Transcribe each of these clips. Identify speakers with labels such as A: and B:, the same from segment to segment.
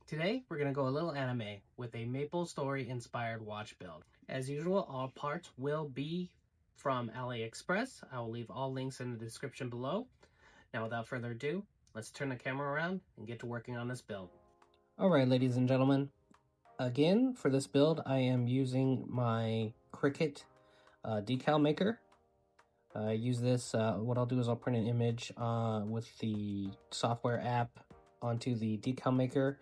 A: Today, we're going to go a little anime with a MapleStory inspired watch build. As usual, all parts will be from Aliexpress. I will leave all links in the description below. Now, without further ado, let's turn the camera around and get to working on this build. Alright, ladies and gentlemen, again, for this build, I am using my Cricut decal maker. I use this, what I'll do is I'll print an image with the software app onto the decal maker.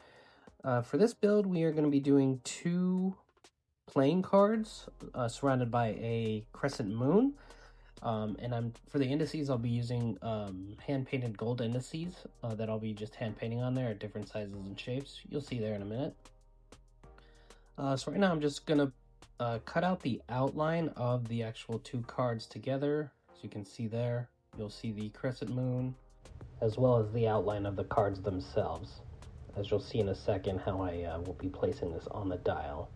A: For this build, we are going to be doing 2 playing cards surrounded by a crescent moon. And for the indices, I'll be using hand-painted gold indices that I'll be just hand-painting on there at different sizes and shapes. You'll see there in a minute. So right now I'm just going to cut out the outline of the actual 2 cards together. As you can see there, you'll see the crescent moon as well as the outline of the cards themselves, as you'll see in a second how I will be placing this on the dial.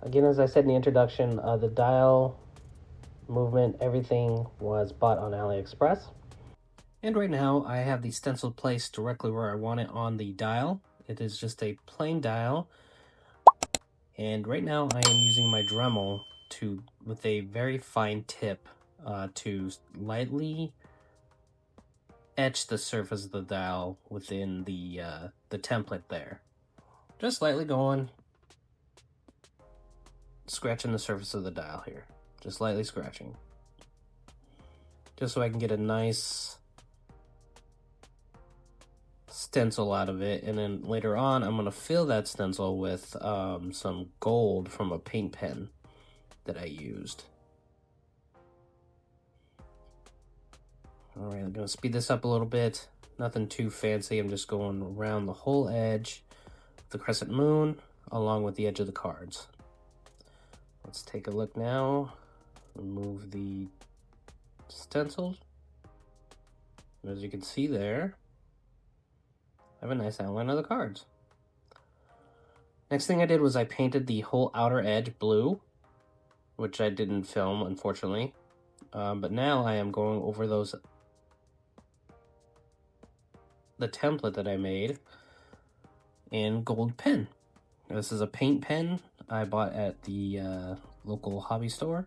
A: Again, as I said in the introduction, the dial movement, everything was bought on Aliexpress. And right now I have the stencil placed directly where I want it on the dial. It is just a plain dial. And right now I am using my Dremel with a very fine tip to lightly etch the surface of the dial within the template there. Just lightly going, scratching the surface of the dial here. Just lightly scratching. Just so I can get a nice stencil out of it. And then later on, I'm going to fill that stencil with some gold from a paint pen that I used. Alright, I'm going to speed this up a little bit. Nothing too fancy. I'm just going around the whole edge of the crescent moon along with the edge of the cards. Let's take a look now. Remove the stencils. As you can see there, I have a nice outline of the cards. Next thing I did was I painted the whole outer edge blue, which I didn't film, unfortunately. But now I am going over the template that I made in gold pen. This is a paint pen I bought at the local hobby store.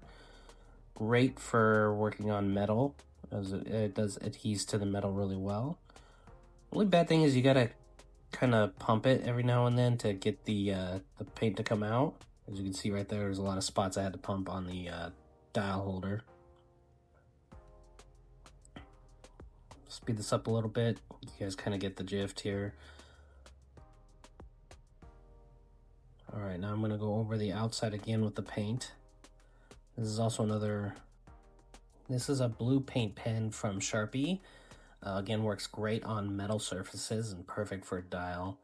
A: Great for working on metal, as it does adheres to the metal really well. Only bad thing is you gotta kind of pump it every now and then to get the paint to come out. As you can see right there, there's a lot of spots I had to pump on the dial holder. Speed this up a little bit. You guys kind of get the gist here. Alright, now I'm going to go over the outside again with the paint. This is also this is a blue paint pen from Sharpie. Again, works great on metal surfaces and perfect for a dial.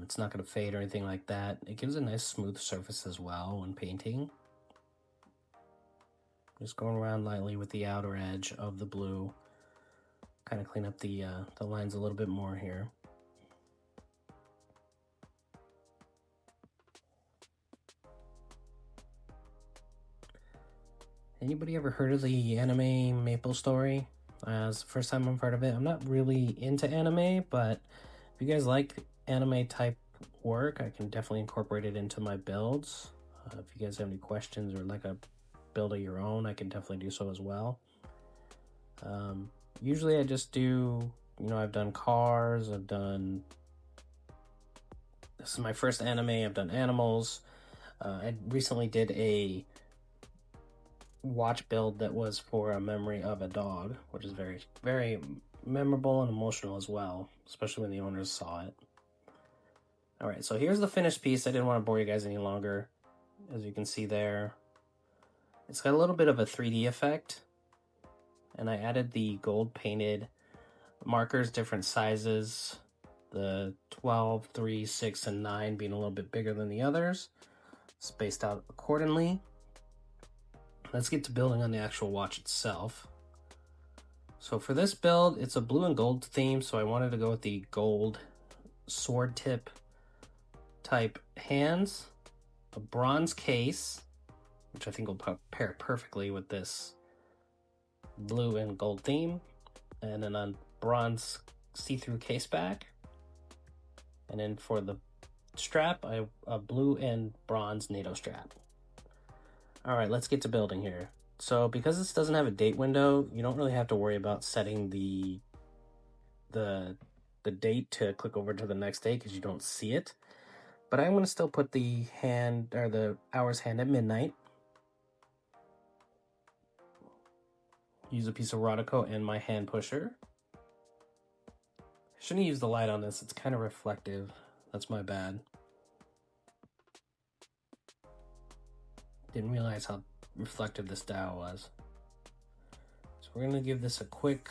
A: It's not going to fade or anything like that. It gives a nice smooth surface as well when painting. Just going around lightly with the outer edge of the blue. Kind of clean up the lines a little bit more here. Anybody ever heard of the anime MapleStory? It's the first time I've heard of it. I'm not really into anime, but if you guys like anime type work, I can definitely incorporate it into my builds. If you guys have any questions or like a build of your own, I can definitely do so as well. Usually I just do, I've done cars, this is my first anime, I've done animals. I recently did a watch build that was for a memory of a dog, which is very, very memorable and emotional as well, especially when the owners saw it. Alright, so here's the finished piece. I didn't want to bore you guys any longer. As you can see there, it's got a little bit of a 3D effect, and I added the gold painted markers, different sizes, the 12, 3, 6, and 9 being a little bit bigger than the others, spaced out accordingly. Let's get to building on the actual watch itself. So for this build, it's a blue and gold theme, so I wanted to go with the gold sword tip type hands, a bronze case, which I think will pair perfectly with this blue and gold theme, and then a bronze see-through case back. And then for the strap, I have a blue and bronze NATO strap. All right, let's get to building here. So because this doesn't have a date window, you don't really have to worry about setting the date to click over to the next day because you don't see it. But I'm going to still put the hand or the hours hand at midnight. Use a piece of Rodico and my hand pusher. I shouldn't use the light on this. It's kind of reflective. That's my bad. Didn't realize how reflective this dial was. So we're going to give this a quick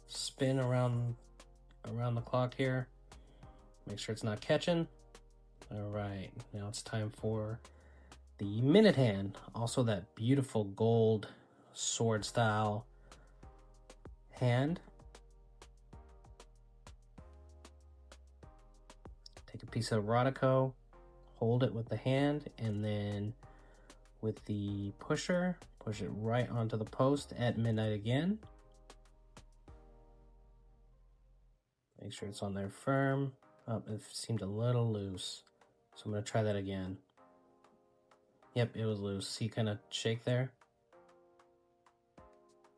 A: spin around the clock here. Make sure it's not catching. All right, now it's time for the minute hand. Also that beautiful gold sword style hand. Take a piece of Rodico, hold it with the hand, and then with the pusher, push it right onto the post at midnight again. Make sure it's on there firm. Oh, it seemed a little loose. So I'm going to try that again. Yep, it was loose. See, kind of shake there.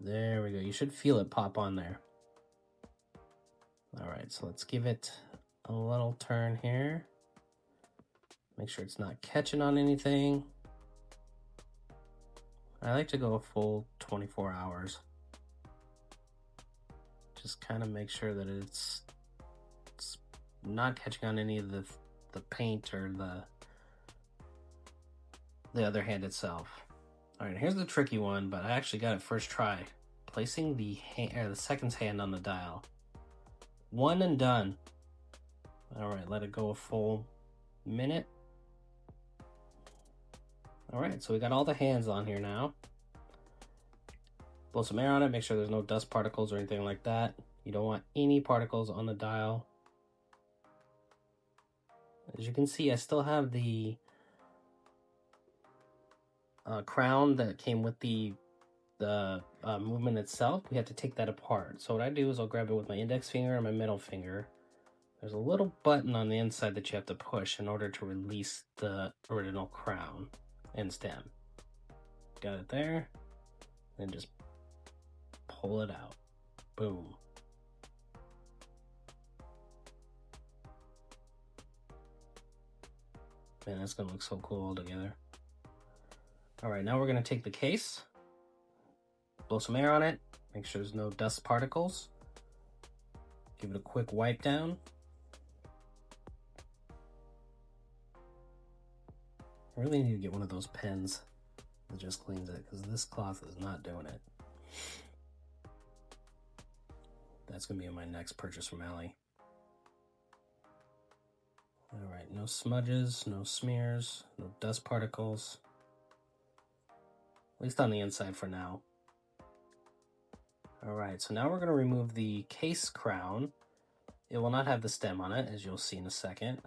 A: There we go. You should feel it pop on there. All right, so let's give it a little turn here. Make sure it's not catching on anything. I like to go a full 24 hours. Just kind of make sure that it's not catching on any of the paint or the other hand itself. All right, here's the tricky one, but I actually got it first try. Placing the second hand on the dial. One and done. All right, let it go a full minute. All right, so we got all the hands on here now. Blow some air on it, make sure there's no dust particles or anything like that. You don't want any particles on the dial. As you can see, I still have the crown that came with the movement itself. We have to take that apart. So what I do is I'll grab it with my index finger and my middle finger. There's a little button on the inside that you have to push in order to release the original crown and stem. Got it there. Then just pull it out. Boom. Man, that's gonna look so cool all together. All right, now we're gonna take the case, blow some air on it, make sure there's no dust particles. Give it a quick wipe down. I really need to get one of those pens that just cleans it because this cloth is not doing it. That's gonna be my next purchase from Ali. All right, no smudges, no smears, no dust particles. At least on the inside for now. All right, so now we're gonna remove the case crown. It will not have the stem on it, as you'll see in a second.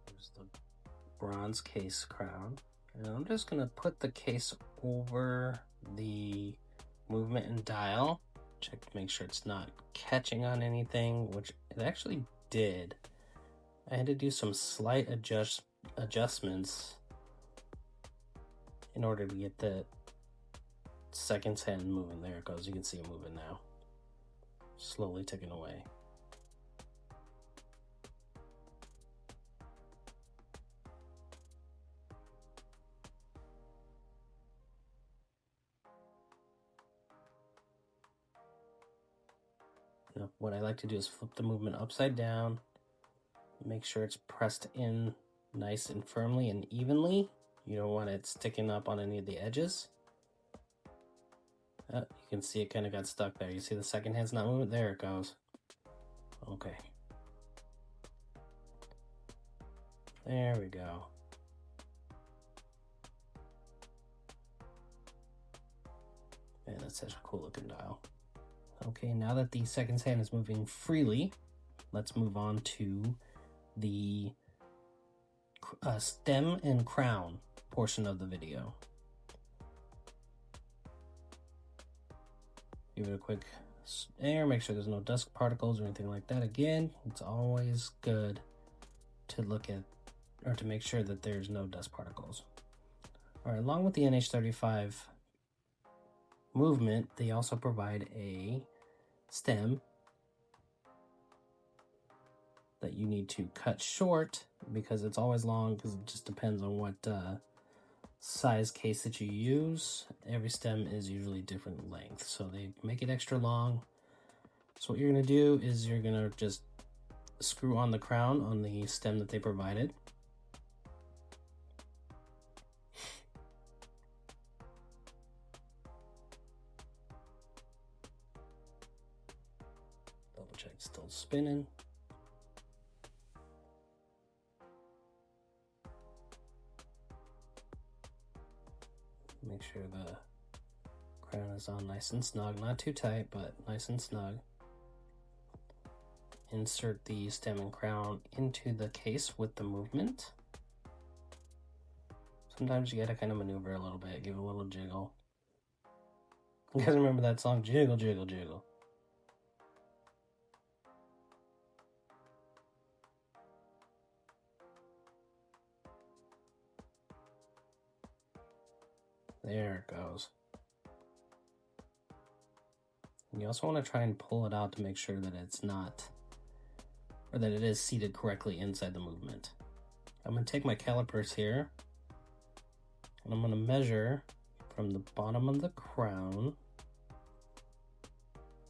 A: There's the bronze case crown. And I'm just gonna put the case over the movement and dial. Check to make sure it's not catching on anything, which it actually did. I had to do some slight adjustments in order to get the second hand moving. There it goes. You can see it moving now. Slowly ticking away. Now, what I like to do is flip the movement upside down. Make sure it's pressed in nice and firmly and evenly. You don't want it sticking up on any of the edges. You can see it kind of got stuck there. You see the second hand's not moving? There it goes. Okay. There we go. Man, that's such a cool looking dial. Okay, now that the second hand is moving freely, let's move on to the stem and crown portion of the video. Give it a quick air, make sure there's no dust particles or anything like that. Again, it's always good to look at or to make sure that there's no dust particles. All right, along with the NH35 movement, they also provide a stem that you need to cut short because it's always long, because it just depends on what size case that you use. Every stem is usually different length, so they make it extra long. So what you're going to do is you're going to just screw on the crown on the stem that they provided. Double check, still spinning. Make sure the crown is on nice and snug, not too tight, but nice and snug. Insert the stem and crown into the case with the movement. Sometimes you gotta kind of maneuver a little bit, give it a little jiggle. You guys remember that song, Jiggle, Jiggle, Jiggle? There it goes. And you also want to try and pull it out to make sure that it's not, or that it is seated correctly inside the movement. I'm going to take my calipers here, and I'm going to measure from the bottom of the crown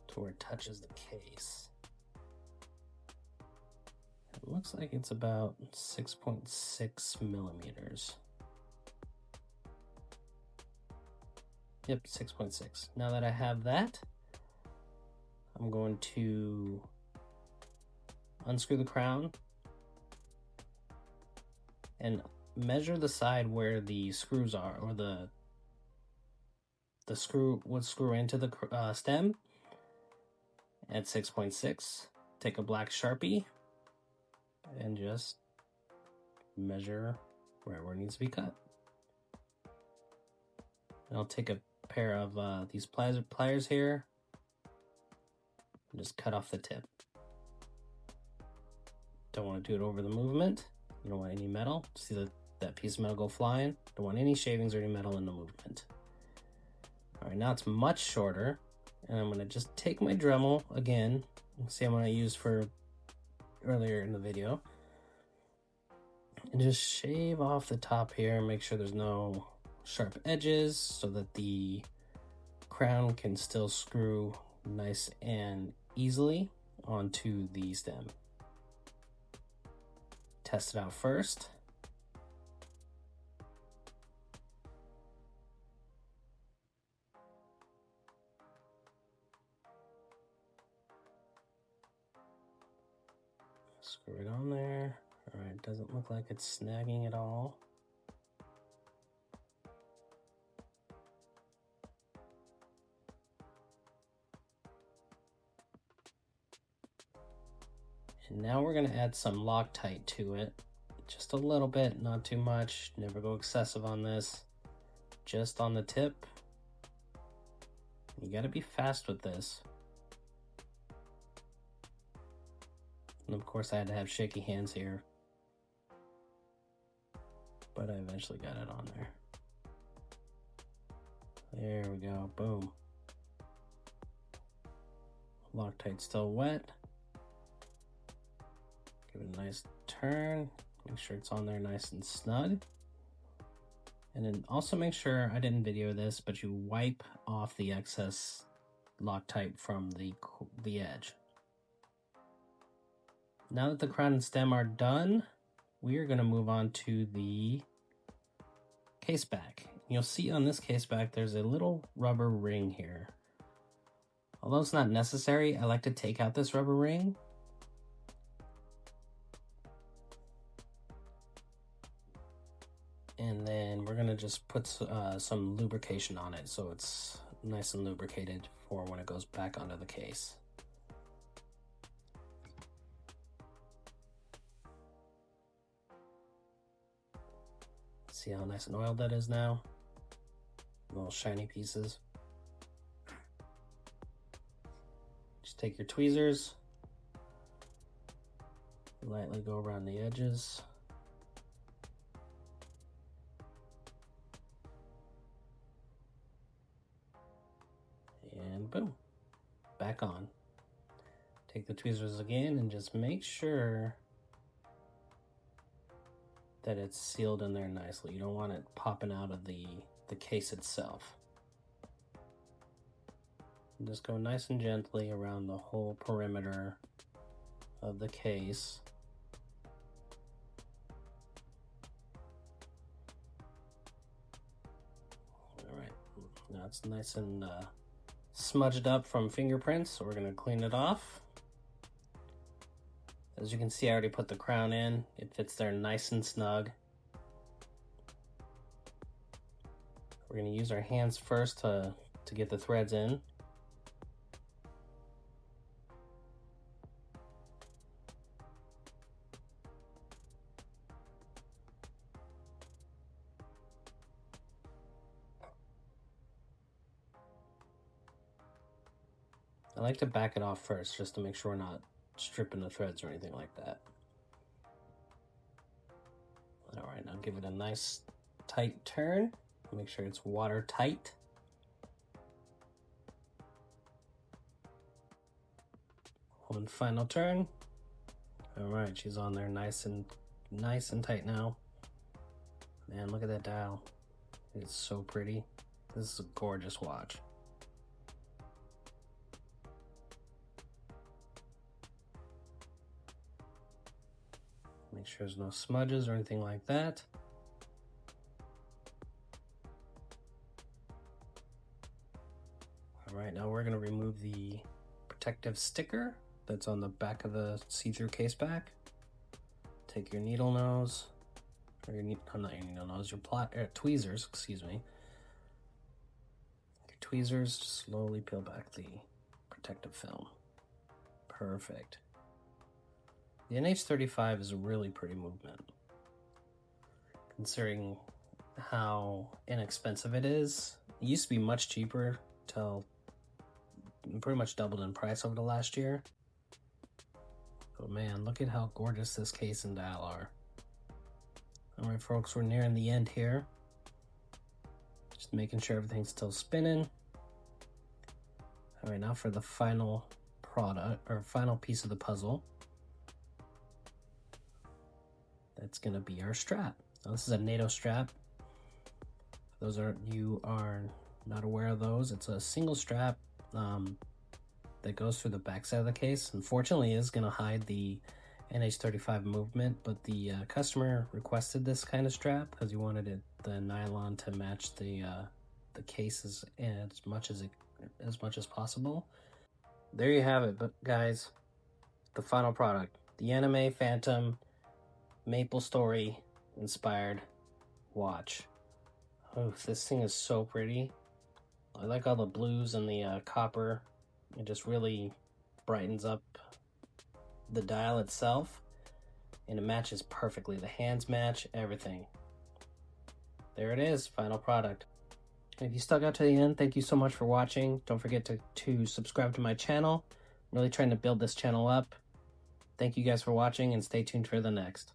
A: to where it touches the case. It looks like it's about 6.6 millimeters. Yep, 6.6. Now that I have that, I'm going to unscrew the crown and measure the side where the screws are, or the screw would screw into the stem at 6.6. Take a black Sharpie and just measure where it needs to be cut. And I'll take a pair of these pliers here and just cut off the tip. Don't want to do it over the movement. You don't want any metal. See that piece of metal go flying. Don't want any shavings or any metal in the movement. All right, now it's much shorter, and I'm going to just take my Dremel again, same one I used for earlier in the video, and just shave off the top here and make sure there's no sharp edges so that the crown can still screw nice and easily onto the stem. Test it out first. Screw it on there. All right, doesn't look like it's snagging at all. And now we're going to add some Loctite to it. Just a little bit, not too much. Never go excessive on this. Just on the tip. You got to be fast with this. And of course I had to have shaky hands here. But I eventually got it on there. There we go, boom. Loctite's still wet. Give it a nice turn. Make sure it's on there nice and snug. And then also make sure, I didn't video this, but you wipe off the excess Loctite from the edge. Now that the crown and stem are done, we are going to move on to the case back. You'll see on this case back there's a little rubber ring here. Although it's not necessary, I like to take out this rubber ring. And then we're going to just put some lubrication on it so it's nice and lubricated for when it goes back onto the case. See how nice and oiled that is now? Little shiny pieces. Just take your tweezers, lightly go around the edges. And boom, back on. Take the tweezers again and just make sure that it's sealed in there nicely. You don't want it popping out of the case itself. And just go nice and gently around the whole perimeter of the case. All right, now it's nice and smudged up from fingerprints, so we're gonna clean it off. As you can see, I already put the crown in. It fits there nice and snug. We're gonna use our hands first to get the threads in. I like to back it off first just to make sure we're not stripping the threads or anything like that. All right, now give it a nice tight turn. Make sure it's watertight. One final turn. All right, she's on there nice and tight now. Man, look at that dial. It's so pretty. This is a gorgeous watch. Make sure there's no smudges or anything like that. All right, now we're gonna remove the protective sticker that's on the back of the see-through case back. Take your needle nose, or your not your needle nose, your tweezers, excuse me. Your tweezers, slowly peel back the protective film. Perfect. The NH35 is a really pretty movement, considering how inexpensive it is. It used to be much cheaper till pretty much doubled in price over the last year. But man, look at how gorgeous this case and dial are. All right, folks, we're nearing the end here. Just making sure everything's still spinning. All right, now for the final product, or final piece of the puzzle. That's gonna be our strap. Now, this is a NATO strap. For those you are not aware of those, it's a single strap that goes through the backside of the case. Unfortunately, it is gonna hide the NH35 movement, but the customer requested this kind of strap because he wanted the nylon to match the cases as much as possible. There you have it, but guys, the final product, the Anime Phantom MapleStory inspired watch. Oh, this thing is so pretty. I like all the blues and the copper. It just really brightens up the dial itself, and it matches perfectly. The hands match, everything. There it is, final product. If you stuck out to the end, thank you so much for watching. Don't forget to subscribe to my channel. I'm really trying to build this channel up. Thank you guys for watching, and stay tuned for the next.